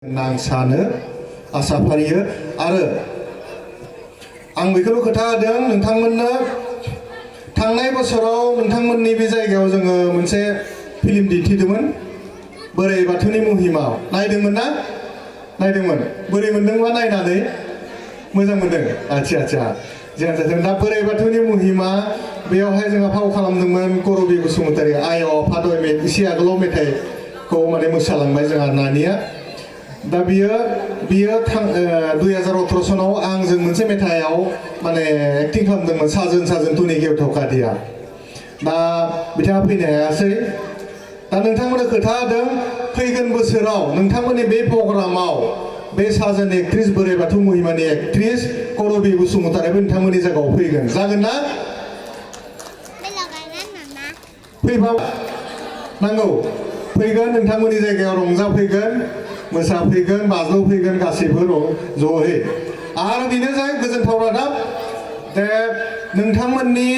आं सानो आसा फारियो आरो आं बेखौनो खोथा होदों नोंथांमोननो थांनाय बोसोराव नोंथांमोननि बे जायगायाव जोङो मोनसे फिल्म दिन्थिदोंमोन बोराइ बाथौनि महिमा नायदोंमोन ना नायदोंमोन बोरै मोनदोंबा नायनानै मोजां मोनदों आच्छा जियानो जाथों दा बोराइ बाथौनि महिमा बेयावहाय जोंहा फाव खालामदोंमोन करबि बसुमतारी आय फादय एसे आगोलाव मेथाइखौ माने मोसालांबाय जोंहा नानिया दा बियो 2018 सनाव आंजों मोनसे मेथाइआव माने एक्टिं खालामदोंमोन साजोन तुनि गेवथाव कादिया दा बिथाङा फैनो हायासै दा नोंथांमोननो खोथा होदों फैगोन बोसोराव नोंथांमोननि बे प्रग्रामाव बे साजोन एक्ट्रिस बोराइ बाथौ महिमानि एक्ट्रिस करबि बसुमतारीबो नोंथांमोननि जायगायाव फैगोन जागोन ना फैबा नांगौ फैगोन नोंथांमोननि जायगायाव रंजाफैगोन मोसाफैगोन बाज्ल'फैगोन गासैबो ज'है आरो बेनो जाय गोजोनथाव रादाब जे नोंथांमोननि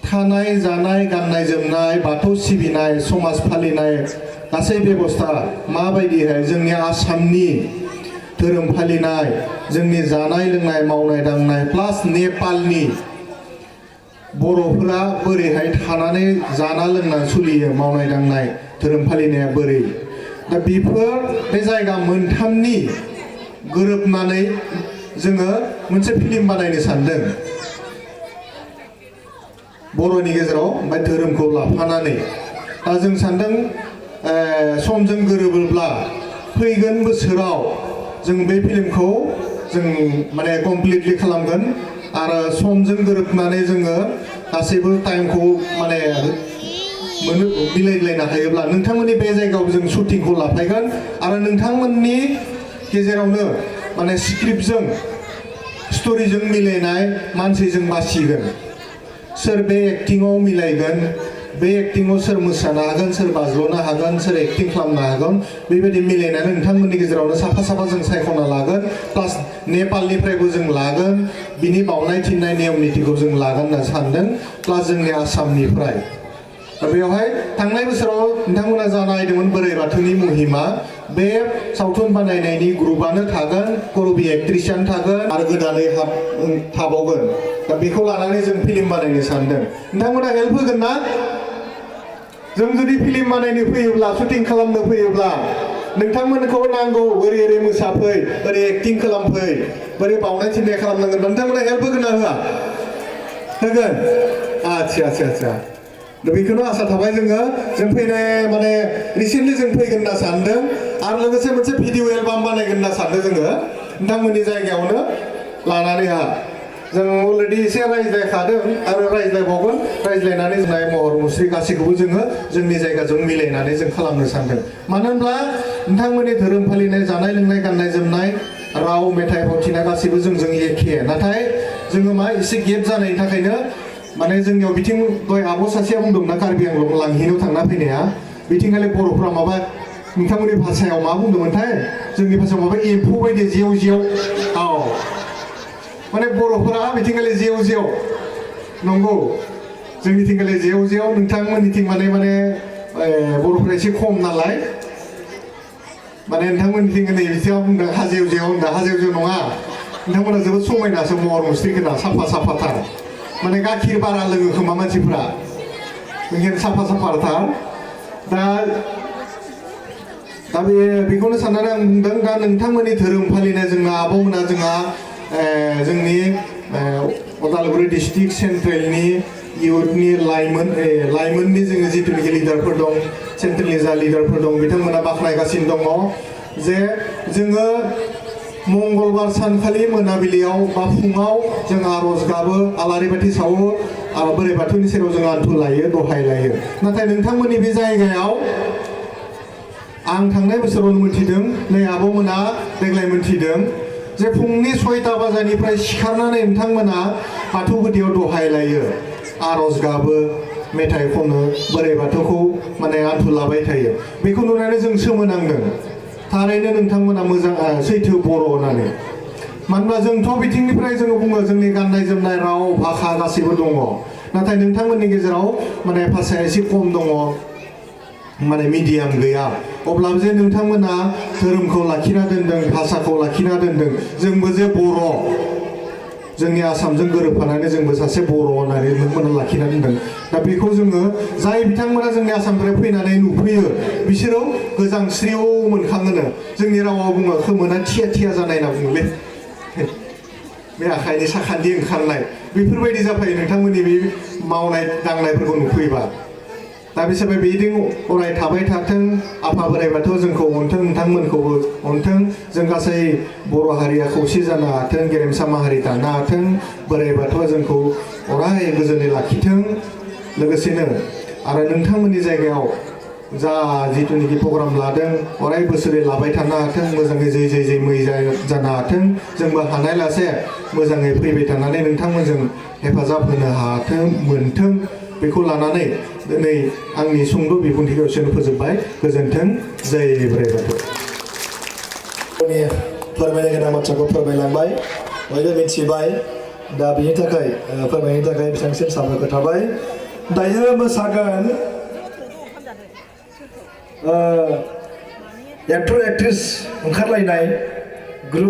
थानाय जानाय गाननाय जोमनाय बाथौ सिबिनाय समाज फालिनाय गासै बेबस्था माबायदिहाय जोंनि आसामनि धोरोम फालिनाय जोंनि जानाय लोंनाय मावनाय दांनाय प्लास नेपालनि बर'फोरा बोरैहाय थानानै जाना लोंना सोलियो मावनाय दांनाय धोरोम फालिनाया बोरै दा बेफोर बे जायगा मोनथामनि गोरोबनानै जोङो मोनसे फिल्म बानायनो सानदों बर'नि गेजेराव ओमफ्राय धोरोमखौ लाफानानै दा जों सानदों समजों गोरोबोब्ला फैगोन बोसोराव जों बे फिल्मखौ जों माने कमप्लिटलि खालामगोन आरो समजों गोरोबनानै जोङो गासैबो टाइमखौ माने मिलायलायनो हायोब्ला नोंथांमोननि बे जायगायाव जों शुटिंखौ लाफायगोन आरो नोंथांमोननि गेजेरावनो माने स्क्रिप्टजों स्टोरीजों मिलायनाय मानसिजों बासिगोन सोर बे एक्टिंआव मिलायगोन बे एक्टिंआव सोर मोसानो हागोन सोर बाज्ल'नो हागोन सोर एक्टिं खालामनो हागोन बेबायदि मिलायनानै नोंथांमोननि गेजेरावनो साफा जों सायख'ना लागोन प्लास नेपालनिफ्रायबो जों लागोन बिनि बावनाय थिननाय नियम नितिखौ जों लागोन होनना सानदों प्लास जोंनि आसामनिफ्राय बेवहाय थांनाय बोसोराव नोंथांमोना जा नायदोंमोन बोराइ बाथौनि महिमा बे सावथुन बानायनायनि ग्रुपआनो थागोन करबि एक्ट्रिसआनो थागोन आरो गोदानै थाबावगोन दा बेखौ लानानै जों फिल्म बानायनो सानदों नोंथांमोना हेल्प होगोन ना जों जुदि फिल्म बानायनो फैयोब्ला शुटिं खालामनो फैयोब्ला नोंथांमोनखौ नांगौ ओरै मोसाफै ओरै एक्टिं खालामफै बोरै बावनाय थिननाय खालामनांगोन नोंथांमोना हेल्प होगोन ना होआ होगोन आच्छा दा बेखौनो आसा थाबाय जों फैनाय माने रिसेन्टलि जों फैगोन होनना सानदों आरो लोगोसे मोनसे भिडिअ एलबाम बानायगोन होनना सानदों जोङो नोंथांमोननि जायगायावनो लानानै जों अलरेडि एसे रायज्लायखादों आरो रायज्लायबावगोन रायज्लायनानै जोंनाय महर मुस्रि गासैखौबो जोङो जोंनि जायगाजों मिलायनानै जों खालामनो सानदों मानो होनब्ला नोंथांमोननि धोरोम फालिनाय जानाय लोंनाय गाननाय जोमनाय राव मेथाइ फावथिना गासैबो जोंजों एखे नाथाय जोङो एसे गेप जानायनि थाखायनो माने जोंनियाव बिथिं दय आब' सासेया बुंदोंना कार्बि आंलं लांहिनाव थांना फैनाया बिथिंखालि बर'फ्रा माबा नोंथांमोननि भाषायाव मा बुंदोंमोनथाय जोंनि भाषायाव माबा एम्फौ बायदि जेव औ माने बर'फोरा बिथिंखालि जेव नंगौ जोंनिथिंखालि जेव नोंथांमोननिथिं माने बर'फ्रा एसे खम नालाय माने नोंथांमोननिथिं नै बिथिङा बुंदों हाजेव होनदों हाजेव नङा नोंथांमोना जोबोद समायनासो महर मुस्रिखोना साफाथार माने गाखिर बारा लोङो खोमा मानसिफ्रा बेनिखायनो साफाथार दा बेखौनो साननानै आं बुंदों दा नोंथांमोननि धोरोम फालिनाय जोंना आब'मोना जोंहा जोंनि उदालगुरि डिस्ट्रिक्ट सेन्ट्रेलनि इउथनि लाइमोननि जोङो जिथुनिखि लिडारफोर दं सेन्ट्रेलनि जा लिडारफोर दं बिथांमोना बाख्नायगासिनो दङ जे जोङो मंगलबार सानखालि मोनाबिलियाव बा फुङाव जों आर'ज गाबो आलारि बाथि सावो आरो बोराइ बाथौनि सेराव जों आन्थु लायो दहाय लायो नाथाय नोंथांमोननि बे जायगायाव आं थांनाय बोसोरावनो मोनथिदों नै आब'मोना देग्लाय मोनथिदों जे फुंनि 6टा बाजानिफ्राय सिखारनानै नोंथांमोना बाथौ गुदियाव दहाय लायो आर'ज गाबो मेथाइ खनो बोराइ बाथौखौ माने आन्थु लाबाय थायो बेखौ नुनानै जों सोमोनांदों थारैनो नोंथांमोना मोजां सैथो बर' होननानै मानोना जोंथ' बिथिंनिफ्राय जोङो बुङो जोंनि गाननाय जोमनाय राव भाषा गासैबो दङ नाथाय नोंथांमोननि गेजेराव माने भाषाया एसे खम दङ माने मिडियाम गैया अब्लाबो जे नोंथांमोना धोरोमखौ लाखिना दोनदों भाषाखौ लाखिना दोनदों जोंबो जे बर' जोंनि आसामजों गोरोबफानानै जोंबो सासे बर' होननानै नोंथांमोना लाखिना दोनदों दा बेखौ जोङो जाय बिथांमोना जोंनि आसामनिफ्राय फैनानै नुफैयो बिसोरो गोजांस्रियाव मोनखाङोनो जोंनि रावाव बुङो खोमोना थिया थिया जानाय होनना बुङो बे आखाइनि साखान्थि ओंखारनाय बेफोरबायदि जाफायो नोंथांमोननि बे मावनाय दांनायफोरखौ नुफैबा दा बिसोर बिदिं अराय थाबाय थाथों आफा बोराइ बाथौआ जोंखौ अनथों नोंथांमोनखौबो अनथों जों गासै बर' हारिया खौसे जानो हाथों गेरेमसा माहारि दानो हाथों बोराइ बाथौआ जोंखौ अराय गोजोनै लाखिथों लोगोसेनो आरो नोंथांमोननि जायगायाव जा जिथुनिखि प्रग्राम लादों अराय बोसोरै लाबाय थानो हाथों मोजाङै जै मै जानो हाथों जोंबो हानायलासे मोजाङै फैबाय थानानै नोंथांमोनजों हेफाजाब होनो हाथों मोनथों बेखौ लानानै दिनै आंनि सुंद' बिबुंथिखौ एसेनो फोजोबबाय गोजोन्थों जय बोराइ बाथौ फोरमायनो गोनां बाथ्राखौ फोरमायलांबाय बयबो मिथिबाय दा बिनि थाखाय फोरमायनो थाखाय बिथांसिम साबायखर थाबाय दायो मोसागोन एक्टर एक्ट्रेस ओंखारलायनाय ग्रुप